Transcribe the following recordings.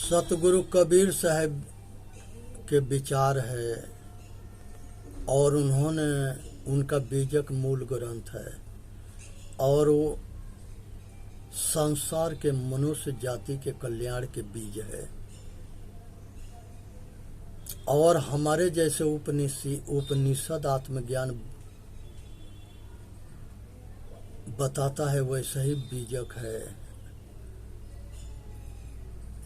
सतगुरु कबीर साहब के विचार है और उन्होंने उनका बीजक मूल ग्रंथ है और वो संसार के मनुष्य जाति के कल्याण के बीज है। और हमारे जैसे उपनिषद आत्मज्ञान बताता है वैसे ही बीजक है।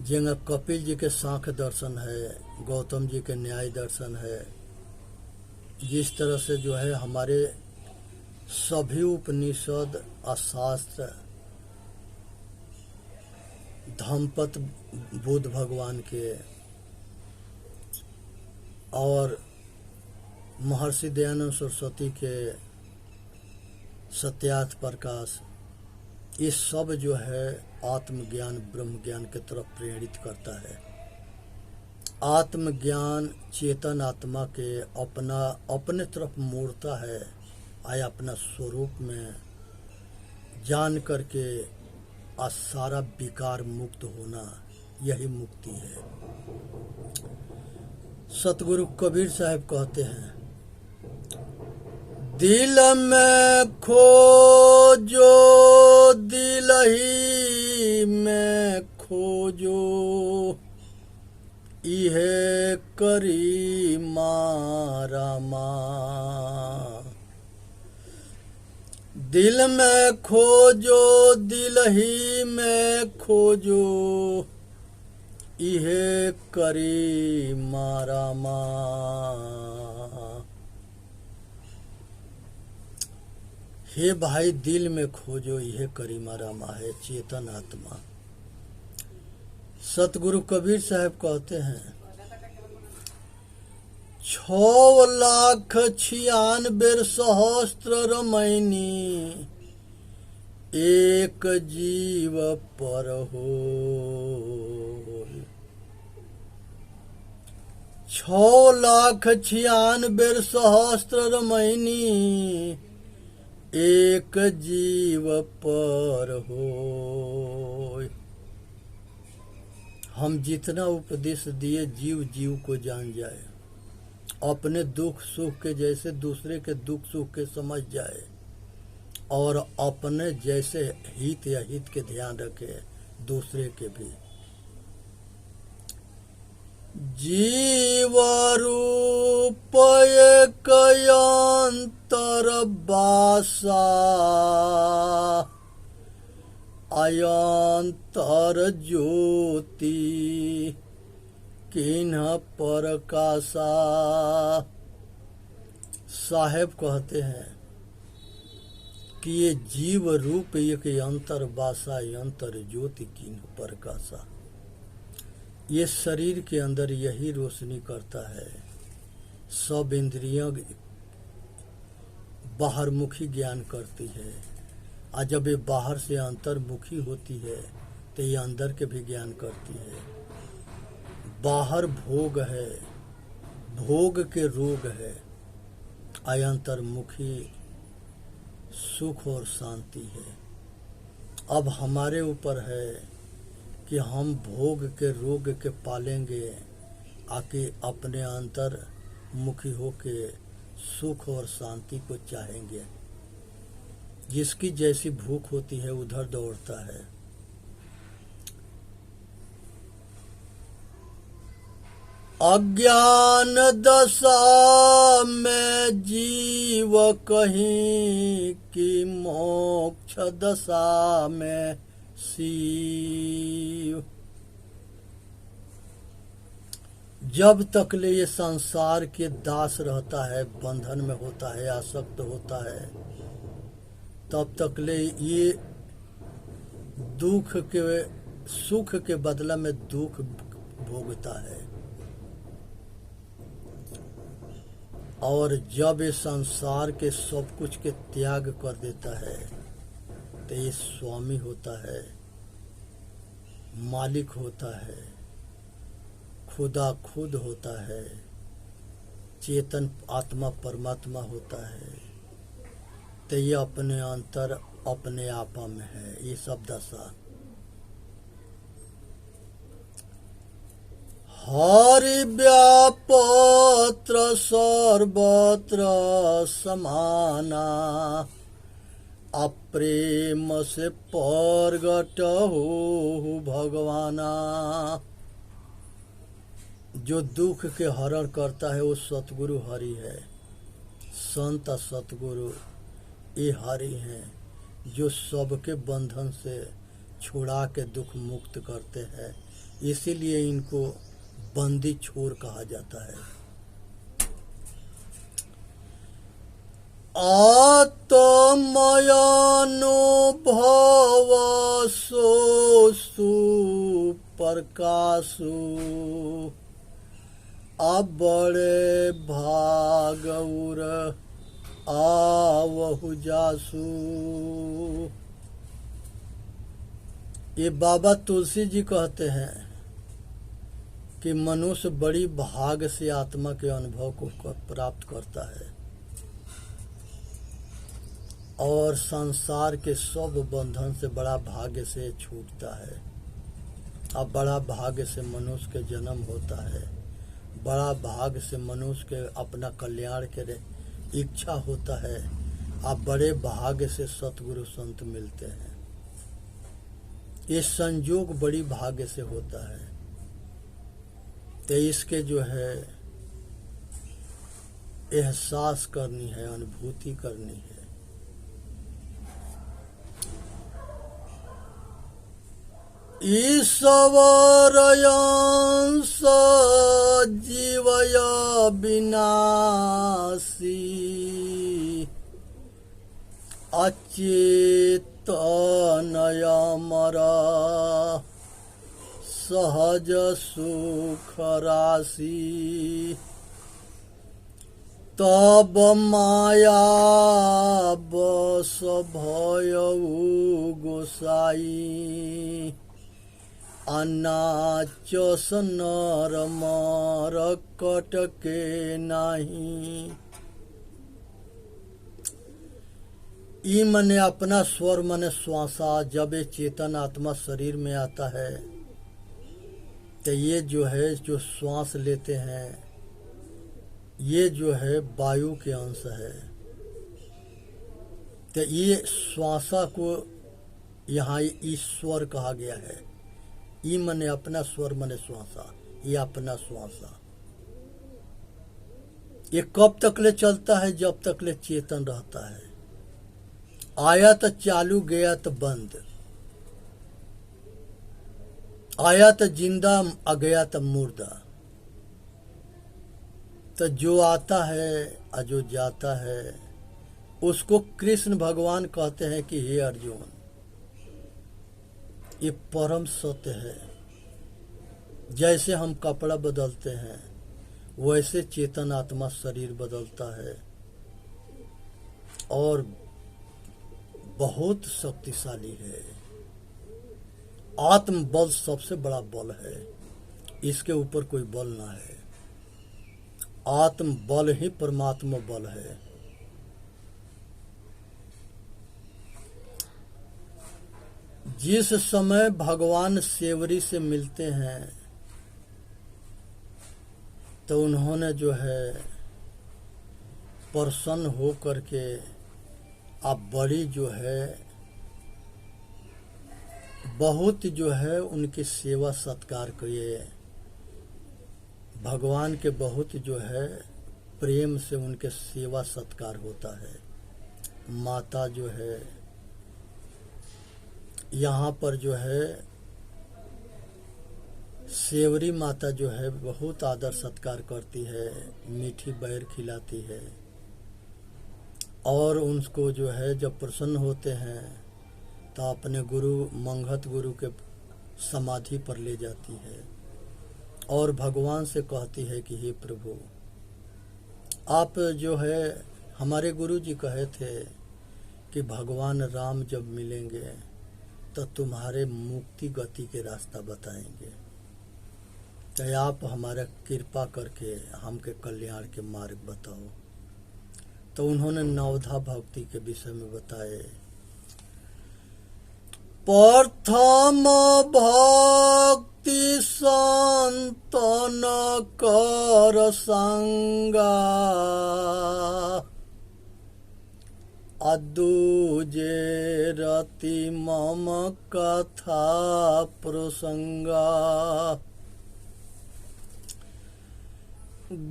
जिनका कपिल जी के सांख्य दर्शन है, गौतम जी के न्याय दर्शन है, जिस तरह से जो है हमारे सभी उपनिषद शास्त्र धम्मपद बुद्ध भगवान के और महर्षि दयानंद सरस्वती के सत्यार्थ प्रकाश, ये सब जो है आत्मज्ञान ब्रह्म ज्ञान की तरफ प्रेरित करता है। आत्मज्ञान चेतन आत्मा के अपने तरफ मोड़ता है आया अपना स्वरूप में जान करके सारा विकार मुक्त होना, यही मुक्ति है। सतगुरु कबीर साहब कहते हैं, दिल में खोजो दिल ही में खोजो, इहे करी मारा माँ। दिल में खोजो दिल ही में खोजो, इहे करी मारा माँ। हे भाई दिल में खोजो, इहे करी मारा माँ है चेतन आत्मा। सतगुरु कबीर साहब कहते हैं, 6,96,000 रमैनी एक जीव पर हो। 6,96,000 रमैनी एक जीव पर हो। हम जितना उपदेश दिए जीव जीव को जान जाए, अपने दुख सुख के जैसे दूसरे के दुख सुख के समझ जाए और अपने जैसे हित या हित के ध्यान रखे दूसरे के भी। जीव रूप एक अंतर बासा, अयंतर ज्योति किन्ह प्रकाशा। साहेब कहते हैं कि ये जीव रूप एक अंतर बासा, अंतर ज्योति किन्ह प्रकाशा। ये शरीर के अंदर यही रोशनी करता है। सब इंद्रियां बाहरमुखी ज्ञान करती है और जब ये बाहर से अंतर्मुखी होती है तो ये अंदर के भी ज्ञान करती है। बाहर भोग है, भोग के रोग है, अंतर्मुखी सुख और शांति है। अब हमारे ऊपर है कि हम भोग के रोग के पालेंगे आके अपने अंतर्मुखी होके सुख और शांति को चाहेंगे। जिसकी जैसी भूख होती है उधर दौड़ता है। अज्ञान दशा में जीव कहीं की मोक्ष दशा में शिव। जब तक ले ये संसार के दास रहता है, बंधन में होता है, आसक्त होता है, तब तक ले ये दुख के सुख के बदला में दुख भोगता है। और जब ये संसार के सब कुछ के त्याग कर देता है तो ये स्वामी होता है, मालिक होता है, खुदा खुद होता है, चेतन आत्मा परमात्मा होता है। तो ये अपने अंतर अपने आपा में है। ये सब दशा हरि व्यापत्र सर्वत्र समाना, अप्रेम से प्रगट हो भगवाना। जो दुख के हरण करता है वो सतगुरु हरि है। संत सतगुरु ये हरि हैं जो सबके बंधन से छुड़ा के दुख मुक्त करते हैं। इसीलिए इनको बंदी छोर कहा जाता है। आत्मयानुभव सोसु प्रकाशु, बड़े भागउर आवहु जासु। ये बाबा तुलसी जी कहते हैं कि मनुष्य बड़ी भाग से आत्मा के अनुभव को प्राप्त करता है और संसार के सब बंधन से बड़ा भाग्य से छूटता है। अब बड़ा भाग्य से मनुष्य के जन्म होता है, बड़ा भाग्य से मनुष्य के अपना कल्याण के इच्छा होता है। अब बड़े भाग्य से सतगुरु संत मिलते हैं। ये संयोग बड़ी भाग्य से होता है। तो इसके जो है एहसास करनी है, अनुभूति करनी है। ईश्वर अंश जीवय विनाशी, अचेतनय अमर सहज सुख राशि। तब माया बस भयउ गोसाई, अनाचस नर मर कटके नहीं। ई मने अपना स्वर मने श्वासा। जब ये चेतन आत्मा शरीर में आता है तो ये जो है जो श्वास लेते हैं ये जो है वायु के अंश है। तो ये श्वासा को यहाँ ईश्वर कहा गया है। ई मने अपना, स्वर मने श्वासा। ये अपना श्वासा ये कब तक ले चलता है? जब तक ले चेतन रहता है। आया तो चालू, गया तो बंद। आया तो जिंदा, आ गया तो मुर्दा। तो जो आता है और जो जाता है उसको कृष्ण भगवान कहते हैं कि हे अर्जुन, ये परम सत्य है। जैसे हम कपड़ा बदलते हैं वैसे चेतन आत्मा शरीर बदलता है और बहुत शक्तिशाली है। आत्म बल सबसे बड़ा बल है, इसके ऊपर कोई बल ना है। आत्म बल ही परमात्मा बल है। जिस समय भगवान सेवरी से मिलते हैं तो उन्होंने जो है प्रसन्न हो करके अब बड़ी जो है बहुत जो है उनकी सेवा सत्कार किए। भगवान के बहुत जो है प्रेम से उनके सेवा सत्कार होता है। माता जो है यहाँ पर जो है सेवरी माता जो है बहुत आदर सत्कार करती है, मीठी बैर खिलाती है और उनको जो है जब प्रसन्न होते हैं तो अपने गुरु मंगत गुरु के समाधि पर ले जाती है और भगवान से कहती है कि हे प्रभु, आप जो है हमारे गुरु जी कहे थे कि भगवान राम जब मिलेंगे तो तुम्हारे मुक्ति गति के रास्ता बताएंगे, तो आप हमारा कृपा करके हमके कल्याण के मार्ग बताओ। तो उन्होंने नवधा भक्ति के विषय में बताए। प्रथम भक्ति संतन कर संगा, दूजे रति मम कथा प्रसंगा।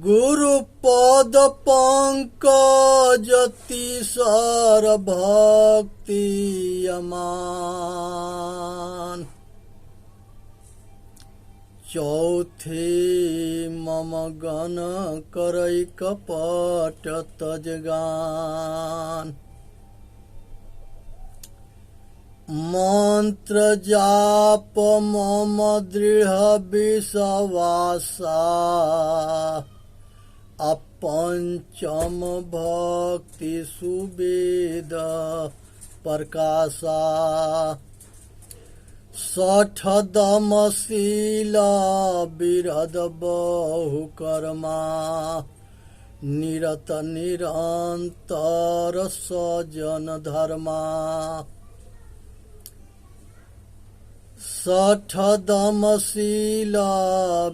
गुरु पद पंकज तीसर भक्ति अमान, चौथे मम गण करई कपट तजगान। मंत्र जाप मम दृढ़ विश्वासा, अपंचम भक्ति सुवेद प्रकाशा। षठ दमशील विरद बहुकर्मा, निरत निरंतर सजन धर्मा। षठ दमशील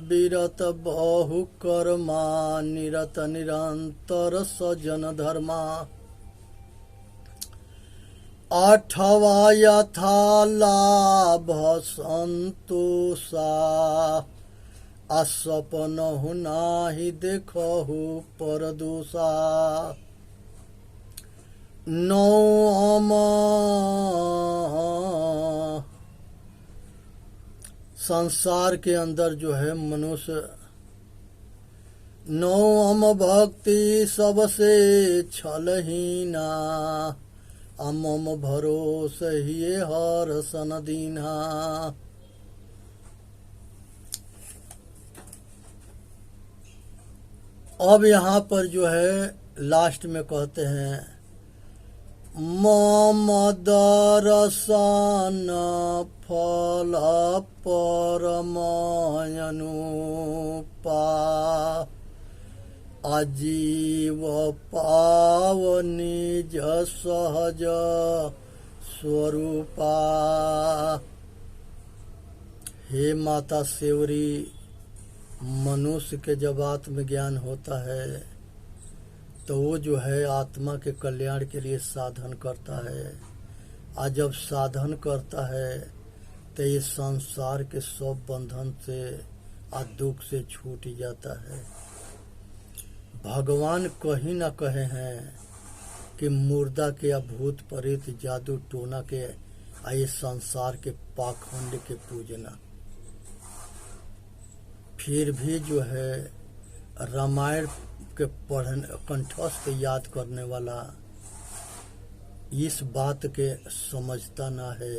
विरत बहुकर्मा, निरत निरंतर सजन धर्मा। आठवा यथा लाभ संतोषा, असपन नाही देखहु परदोषा। नौम संसार के अंदर जो है मनुष्य, नौम भक्ति सबसे छलहीना, मम भरोस हिये हर सन दीना। अब यहाँ पर जो है लास्ट में कहते हैं, मम दर्शन फल परमयनुपा, अजीव पाव निज सहज स्वरूपा। हे माता सेवरी, मनुष्य के जब आत्मज्ञान होता है तो वो जो है आत्मा के कल्याण के लिए साधन करता है, और जब साधन करता है तो ये संसार के सब बंधन से और दुख से छूट जाता है। भगवान कहीं ना कहे हैं कि मुर्दा के या भूत प्रेत जादू टोना के आए संसार के पाखंड के पूजना। फिर भी जो है रामायण के पढ़ने कंठस्थ याद करने वाला इस बात के समझता ना है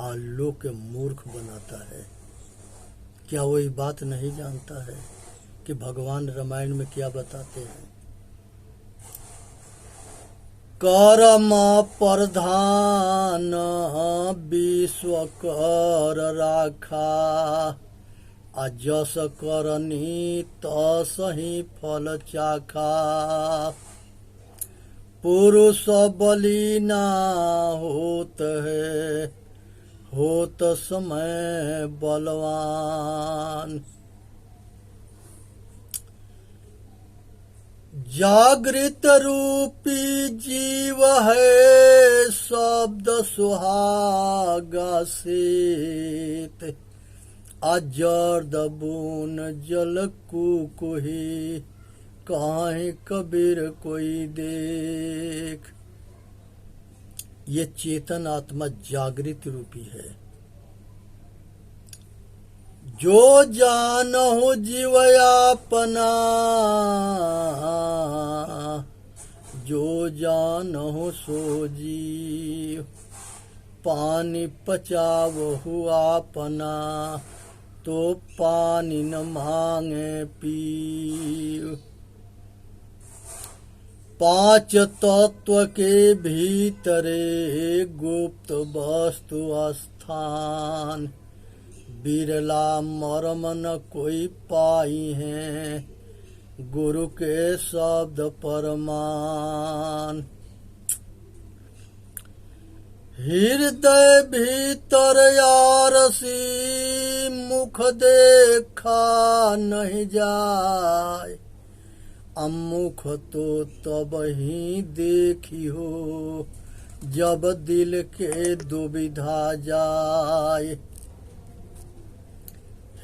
और लोग के मूर्ख बनाता है। क्या वो ये बात नहीं जानता है कि भगवान रामायण में क्या बताते हैं? कर्म प्रधान विश्व कर राखा, जस करनी तसहि फल चाखा। पुरुष बलि ना होत है, होत समय बलवान। जागृत रूपी जीव है, शब्द सुहागा सीत। अजर्द बून जल कुकुही, काहे कबीर कोई देख। ये चेतन आत्मा जागृत रूपी है। जो जानो जीव अपना, जो जानो सो जीव। पानी पचावहु अपना, तो पानी न मांगे पीव। पांच तत्व के भीतरे गुप्त वस्तु स्थान। बिरला मर्म न कोई पाई है, गुरु के शब्द परमान। हृदय भीतर यारसी मुख देखा नहीं जाय, अमुख तो तब ही देखी हो जब दिल के दुविधा जाय।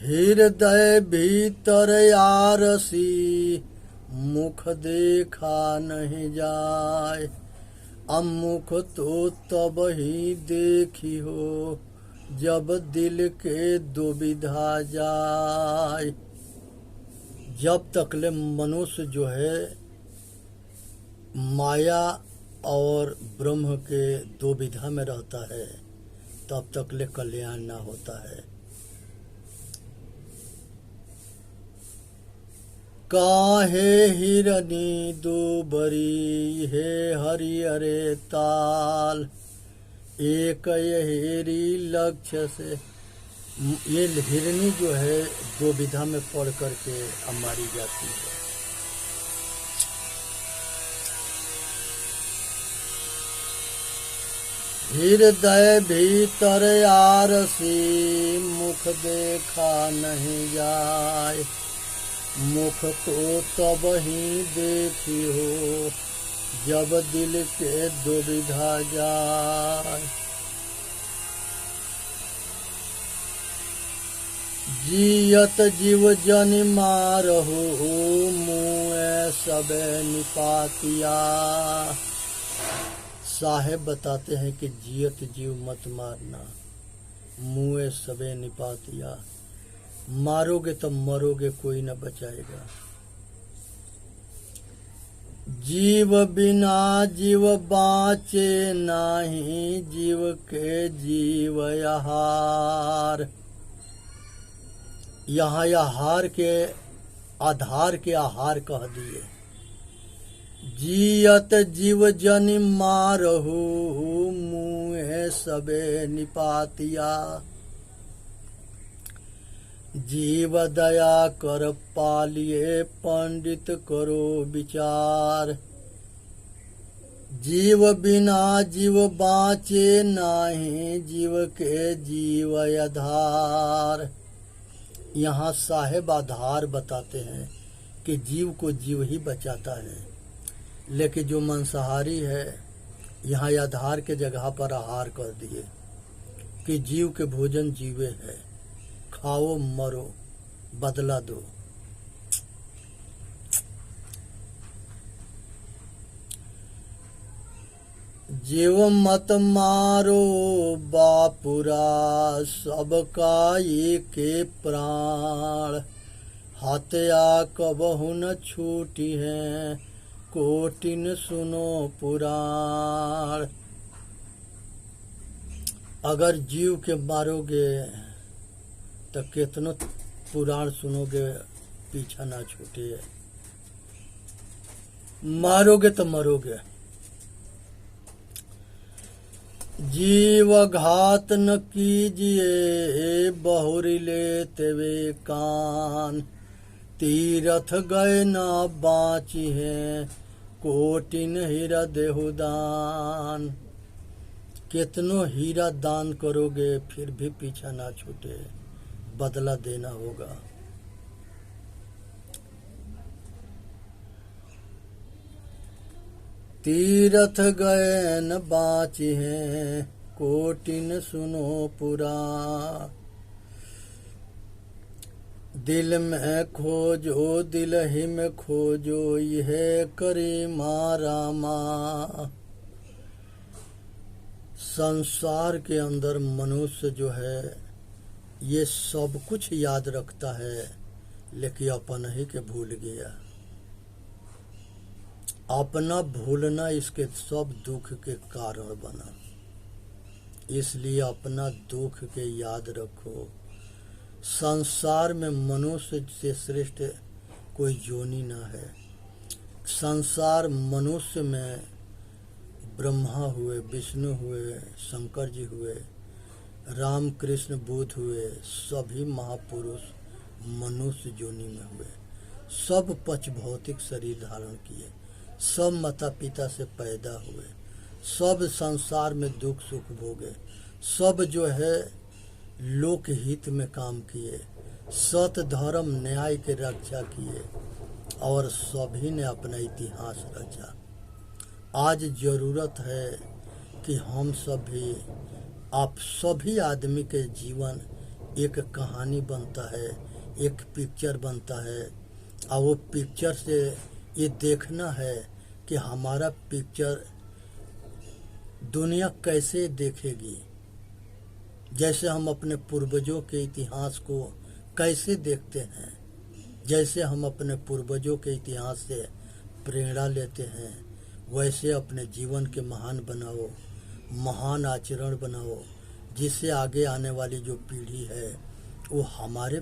हृदय भीतर यारसी मुख देखा नहीं जाय, अमुख तो तब ही देखी हो जब दिल के दुविधा जाय। जब तकले मनुष्य जो है माया और ब्रह्म के दुविधा में रहता है तब तकले कल्याण ना होता है। काहे हिरनी दुबरी है हरिहरे ताल, एक हेरी लक्ष्य से। ये हिरनी जो है दो विधा में पढ़ करके मारी जाती है। हृदय भीतर आरसी मुख देखा नहीं जाए, मुख तो तब ही देखी हो जब दिल के दुविधा जाए। जियत जीव जन मारहु मुँह सबे निपातिया। साहेब बताते हैं कि जियत जीव मत मारना, मुँह सबे निपातिया। मारोगे तो मरोगे, कोई न बचाएगा। जीव बिना जीव बाँचे नाही, जीव के जीव आहार। यहाँ आहार के आधार के आहार कह दिए। जियत जीव जन मारहु मुँह सबे निपातिया। जीव दया कर पालिए पंडित करो विचार। जीव बिना जीव बाँचे नाही, जीव के जीव आधार। यहाँ साहेब आधार बताते हैं कि जीव को जीव ही बचाता है, लेकिन जो मांसाहारी है यहाँ आधार के जगह पर आहार कर दिए कि जीव के भोजन जीवे है, खाओ मरो बदला दो। जीव मत मारो बापुरा, सबका एके प्राण। हत्या कबहु न छूटी है, कोटिन सुनो पुराण। अगर जीव के मारोगे तो कितनो पुराण सुनोगे, पीछा ना छूटे। मारोगे तो मरोगे। जीव घात न कीजिए, बहुरी लेते वे कान। तीरथ गए न बाँची है, कोटिन हीरा देहु दान। कितनो हीरा दान करोगे फिर भी पीछा ना छूटे, बदला देना होगा। तीरथ गए न बाँची हैं, कोटिन सुनो पुरा। दिल में खोजो दिल ही में खोजो, यह करी रामा। संसार के अंदर मनुष्य जो है ये सब कुछ याद रखता है, लेकिन अपन ही के भूल गया। अपना भूलना इसके सब दुख के कारण बना। इसलिए अपना दुख के याद रखो। संसार में मनुष्य से श्रेष्ठ कोई योनि ना है। संसार मनुष्य में ब्रह्मा हुए, विष्णु हुए, शंकर जी हुए, राम कृष्ण बुद्ध हुए, सभी महापुरुष मनुष्य योनि में हुए। सब पच भौतिक शरीर धारण किए, सब माता पिता से पैदा हुए, सब संसार में दुख सुख भोगे, सब जो है लोक हित में काम किए, सत धर्म न्याय के रक्षा किए और सभी ने अपना इतिहास रचा। आज जरूरत है कि हम सभी, आप सभी आदमी के जीवन एक कहानी बनता है, एक पिक्चर बनता है और वो पिक्चर से ये देखना है कि हमारा पिक्चर दुनिया कैसे देखेगी। जैसे हम अपने पूर्वजों के इतिहास को कैसे देखते हैं, जैसे हम अपने पूर्वजों के इतिहास से प्रेरणा लेते हैं, वैसे अपने जीवन के महान बनाओ, महान आचरण बनाओ, जिससे आगे आने वाली जो पीढ़ी है वो हमारे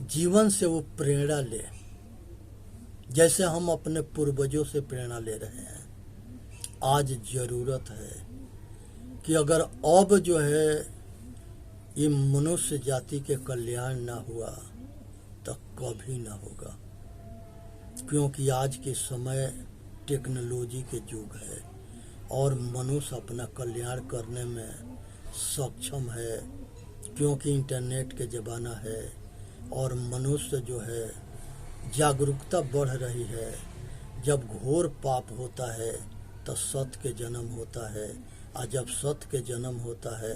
जीवन से वो प्रेरणा ले, जैसे हम अपने पूर्वजों से प्रेरणा ले रहे हैं। आज जरूरत है कि अगर अब जो है ये मनुष्य जाति के कल्याण ना हुआ तो कभी ना होगा, क्योंकि आज के समय टेक्नोलॉजी के युग है और मनुष्य अपना कल्याण करने में सक्षम है, क्योंकि इंटरनेट के ज़माना है और मनुष्य जो है जागरूकता बढ़ रही है। जब घोर पाप होता है तो सत्य के जन्म होता है, और जब सत्य के जन्म होता है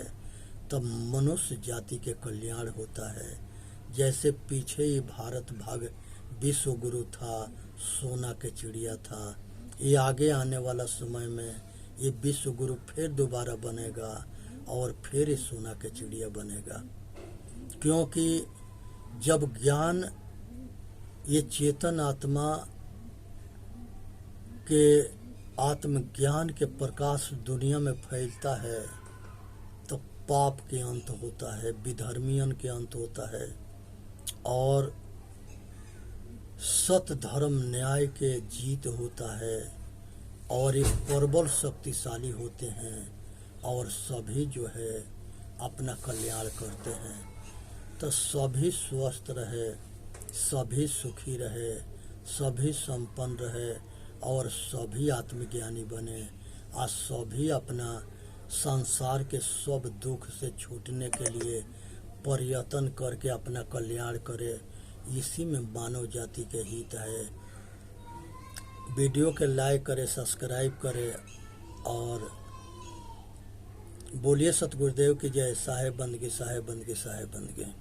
तब मनुष्य जाति के कल्याण होता है। जैसे पीछे ही भारत भाग विश्व गुरु था, सोना के चिड़िया था, ये आगे आने वाला समय में ये विश्व गुरु फिर दोबारा बनेगा और फिर ये सोना के चिड़िया बनेगा, क्योंकि जब ज्ञान, ये चेतन आत्मा के आत्मज्ञान के प्रकाश दुनिया में फैलता है तो पाप के अंत होता है, विधर्मियन के अंत होता है और सत धर्म न्याय के जीत होता है और ये प्रबल शक्तिशाली होते हैं और सभी जो है अपना कल्याण करते हैं। तो सभी स्वस्थ रहे, सभी सुखी रहे, सभी संपन्न रहे और सभी आत्मज्ञानी बने, आज सभी अपना संसार के सब दुख से छूटने के लिए प्रयत्न करके अपना कल्याण करे। इसी में मानव जाति के हित है। वीडियो के लाइक करें, सब्सक्राइब करें और बोलिए सतगुरुदेव की जय। साहेब बंदगी, साहेब बंदगी, साहेब बंदगी।